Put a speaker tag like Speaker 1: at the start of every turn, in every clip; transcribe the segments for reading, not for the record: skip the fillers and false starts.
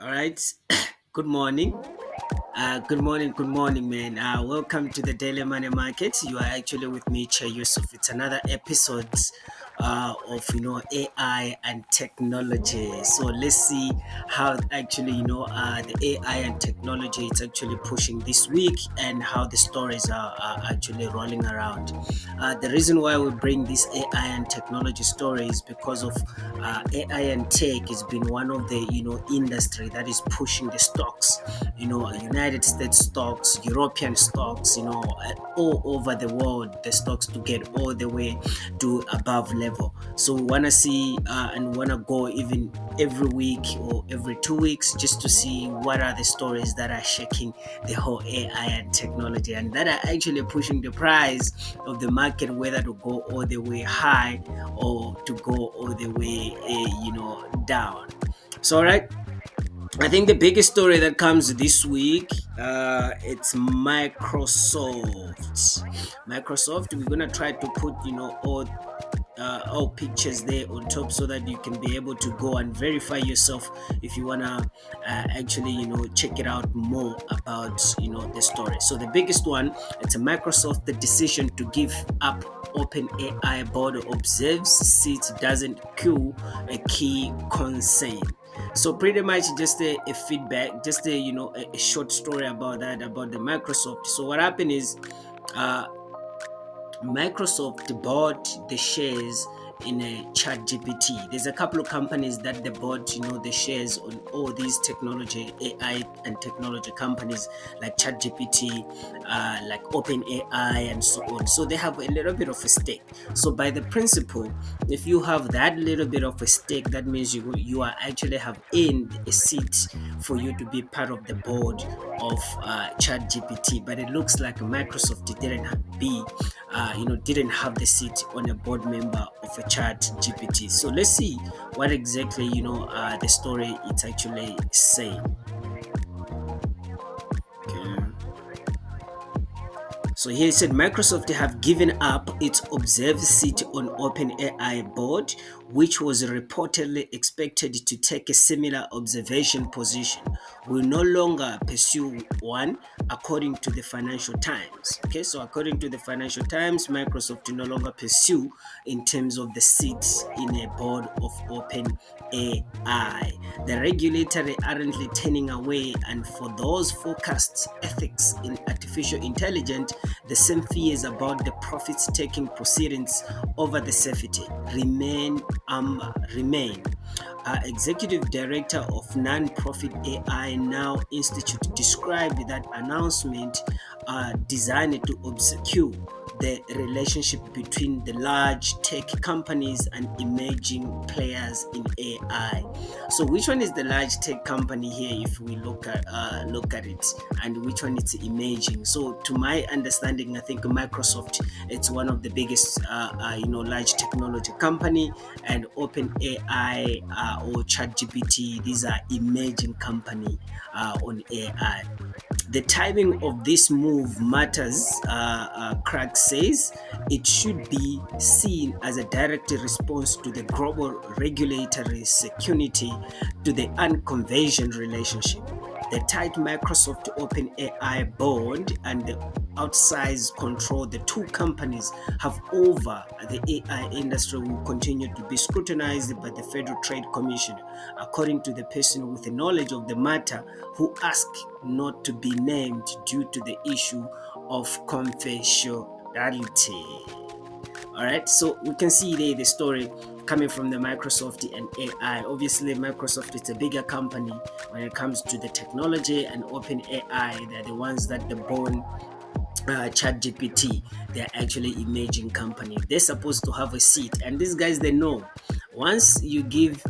Speaker 1: All right. Good morning. Good morning, man. Welcome to the Daily Money Market. You are actually with me, Che Yusuf. It's another episode of AI and technology. So let's see how actually the AI and technology it's actually pushing this week and how the stories are actually rolling around. The reason why we bring this AI and technology story is because of AI and tech has been one of the industry that is pushing the stocks, United States stocks, European stocks, all over the world, the stocks to get all the way to above level. So we want to see and want to go even every week or every 2 weeks just to see what are the stories that are shaking the whole AI and technology and that are actually pushing the price of the market, whether to go all the way high or to go all the way down. So all right, I think the biggest story that comes this week, it's Microsoft. Microsoft, we're gonna try to put all pictures there on top so that you can be able to go and verify yourself if you wanna actually check it out more about the story. So the biggest one, it's a Microsoft the decision to give up Open AI board observes seat doesn't kill a key concern. So pretty much just a feedback, just a short story about that, about the Microsoft. So what happened is uh, Microsoft bought the shares in a chat GPT. There's a couple of companies that they bought, the shares on all these technology, AI and technology companies like chat GPT, like Open AI and so on. So they have a little bit of a stake. So by the principle, if you have that little bit of a stake, that means you are actually have in a seat for you to be part of the board of chat GPT. But it looks like Microsoft didn't have the seat on a board member of a chat GPT. So let's see what exactly the story it's actually saying. Okay. So here it said Microsoft have given up its observed seat on OpenAI board, which was reportedly expected to take a similar observation position. Will no longer pursue one, according to the Financial Times. Okay, so according to the Financial Times, Microsoft no longer pursue in terms of the seats in a board of OpenAI. The regulatory aren't turning away, and for those forecast ethics in artificial intelligence, the same fears about the profits-taking proceedings over the safety remain. Executive Director of non-profit AI Now Institute described that announcement designed to obscure the relationship between the large tech companies and emerging players in AI. So, which one is the large tech company here? If we look at it, and which one is emerging? So, to my understanding, I think Microsoft it's one of the biggest, large technology company, and OpenAI or ChatGPT these are emerging company on AI. The timing of this move matters, Craig says. It should be seen as a direct response to the global regulatory security to the unconventional relationship. The tight Microsoft OpenAI board and the outsized control the two companies have over the AI industry will continue to be scrutinized by the Federal Trade Commission, according to the person with the knowledge of the matter who asked not to be named due to the issue of confidentiality. All right, so we can see there the story coming from the Microsoft and AI. Obviously, Microsoft is a bigger company when it comes to the technology, and Open AI, they're the ones that the born ChatGPT, they're actually emerging company. They're supposed to have a seat, and these guys they know once you give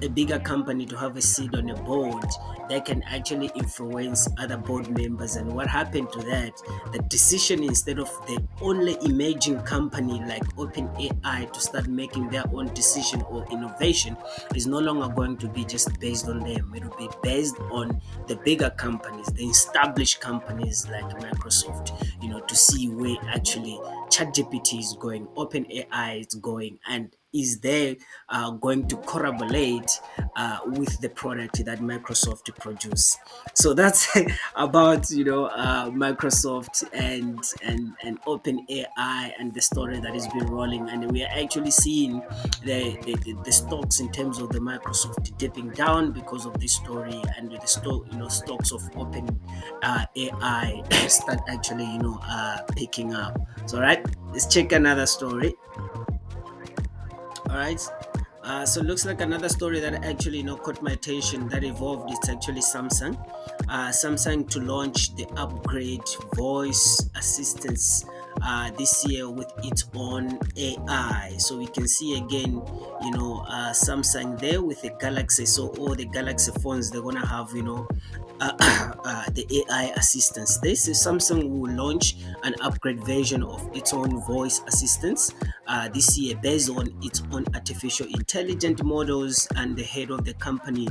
Speaker 1: a bigger company to have a seat on a board, they can actually influence other board members. And what happened to that? The decision, instead of the only emerging company like OpenAI to start making their own decision or innovation, is no longer going to be just based on them. It will be based on the bigger companies, the established companies like Microsoft, to see where actually ChatGPT is going, OpenAI is going, and is there going to correlate with the product that Microsoft produce. So that's about Microsoft and Open AI and the story that has been rolling, and we are actually seeing the stocks in terms of the Microsoft dipping down because of this story, and the stocks of Open AI start actually picking up. So right, let's check another story. All right. So it looks like another story that actually caught my attention that evolved. It's actually Samsung. Samsung to launch the upgrade voice assistance this year with its own AI. So we can see again, Samsung there with the Galaxy. So all the Galaxy phones they're gonna have, the AI assistants. This is Samsung will launch an upgrade version of its own voice assistants this year based on its own artificial intelligent models, and the head of the company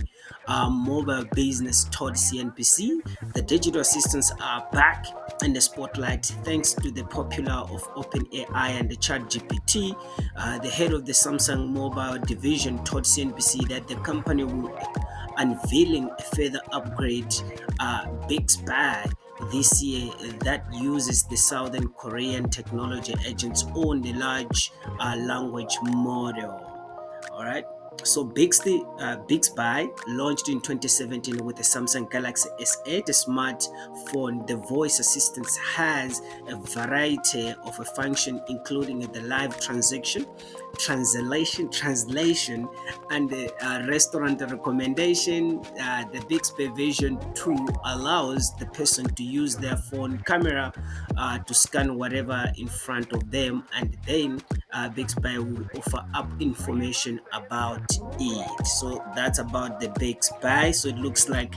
Speaker 1: mobile business told CNBC the digital assistants are back in the spotlight thanks to the popular of OpenAI and the ChatGPT. The head of the Samsung mobile division told CNBC that the company will unveiling a further upgrade Bixby this year that uses the Southern Korean technology agent's own large language model. All right. So Bixby launched in 2017 with the Samsung Galaxy S8 smartphone. The voice assistant has a variety of a function, including the live translation, and the restaurant recommendation. The Bixby Vision 2 allows the person to use their phone camera to scan whatever in front of them, and then Bixby will offer up information about it. So that's about the Bixby. So it looks like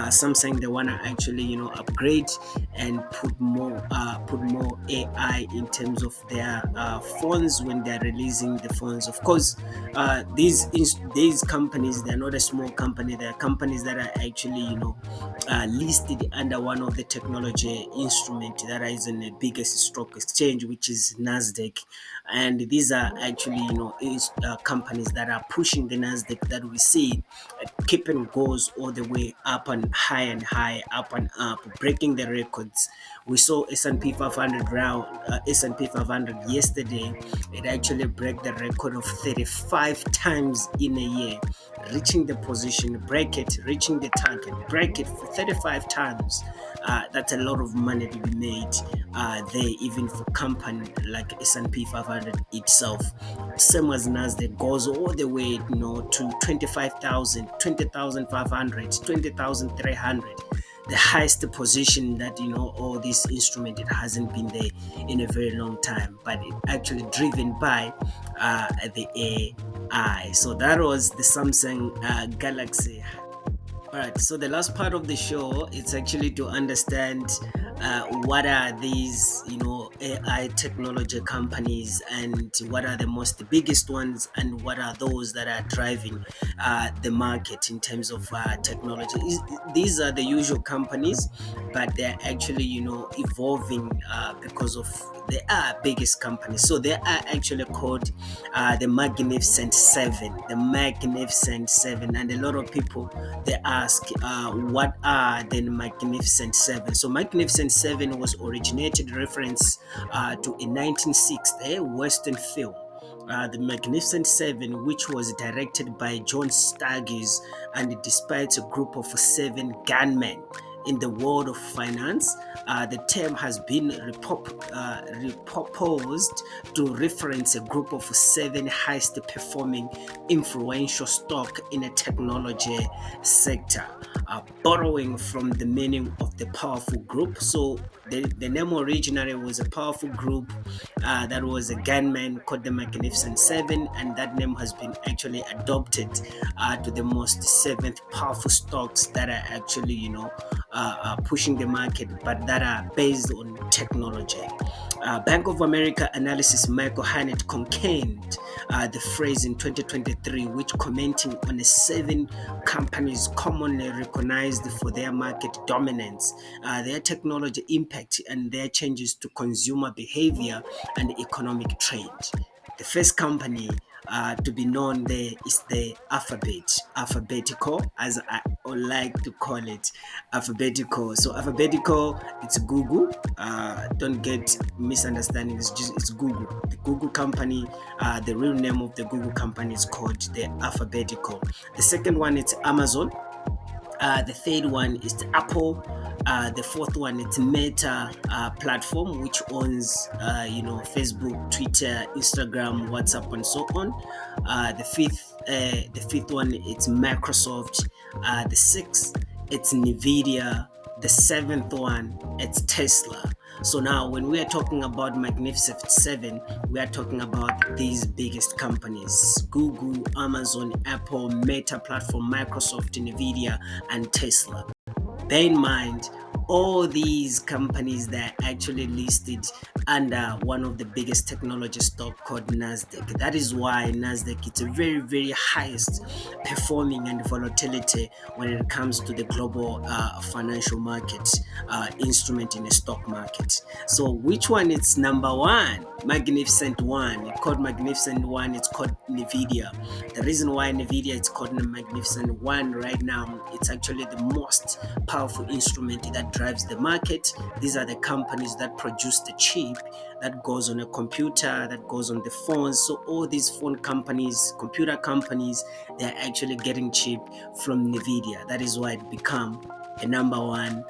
Speaker 1: Samsung they wanna actually upgrade and put more AI in terms of their phones when they're releasing the phones. Of course, these companies they're not a small company. They're companies that are actually listed under one of the technology instrument that is in the biggest stock exchange, which is Nasdaq. And these are actually companies that are pushing the Nasdaq that we see keeping goes all the way up and high, up and up, breaking the records. We saw S&P 500 S&P 500 yesterday. It actually broke the record of 35 times in a year, reaching the position, break it, reaching the target, break it for 35 times. That's a lot of money to be made there, even for company like S&P 500 itself. Same as Nasdaq goes all the way, to 25,000, 20,500, 20,300. The highest position that all this instrument it hasn't been there in a very long time, but it actually driven by the AI. So that was the Samsung Galaxy. All right, so the last part of the show it's actually to understand what are these AI technology companies, and what are the most biggest ones, and what are those that are driving the market in terms of technology. These are the usual companies, but they're actually evolving because of they are biggest companies. So they are actually called the Magnificent Seven, and a lot of people they ask, what are the Magnificent Seven? So Magnificent Seven was originated reference to a 1960 Western film. The Magnificent Seven, which was directed by John Sturges, and despite a group of seven gunmen in the world of finance, the term has been repurposed to reference a group of seven highest performing influential stock in a technology sector, borrowing from the meaning of the powerful group. So the name originally was a powerful group that was a gunman called the Magnificent Seven, and that name has been actually adopted to the most seventh powerful stocks that are actually pushing the market, but that are based on technology. Bank of America analysis Michael Hannett concurred the phrase in 2023, which commenting on the seven companies commonly recognized for their market dominance, their technology impact, and their changes to consumer behavior and economic trend. The first company to be known there is the alphabetical, as I like to call it, alphabetical. So alphabetical, it's Google. Don't get misunderstanding. It's Google. The Google company. The real name of the Google company is called the alphabetical. The second one it's Amazon. The third one is the Apple. The fourth one is Meta platform, which owns Facebook, Twitter, Instagram, WhatsApp, and so on. The fifth one it's Microsoft. The sixth it's Nvidia. The seventh one it's Tesla. So now, when we are talking about Magnificent Seven, we are talking about these biggest companies: Google, Amazon, Apple, Meta platform, Microsoft, Nvidia, and Tesla. Bear in mind, all these companies that are actually listed under one of the biggest technology stock called Nasdaq. That is why Nasdaq is a very, very highest performing and volatility when it comes to the global financial market instrument in the stock market. So which one is number one? Magnificent one. It's called Magnificent one. It's called Nvidia. The reason why Nvidia is called the Magnificent one right now, it's actually the most powerful instrument that drives the market. These are the companies that produce the chip that goes on a computer, that goes on the phones. So all these phone companies, computer companies, they're actually getting chip from Nvidia. That is why it become a number one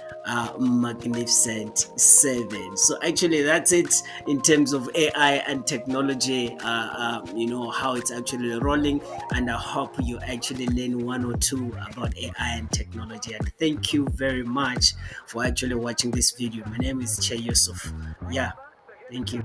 Speaker 1: Magnificent Seven. So actually, that's it in terms of AI and technology. How it's actually rolling, and I hope you actually learn one or two about AI and technology. And thank you very much for actually watching this video. My name is Che Yusuf. Yeah, thank you.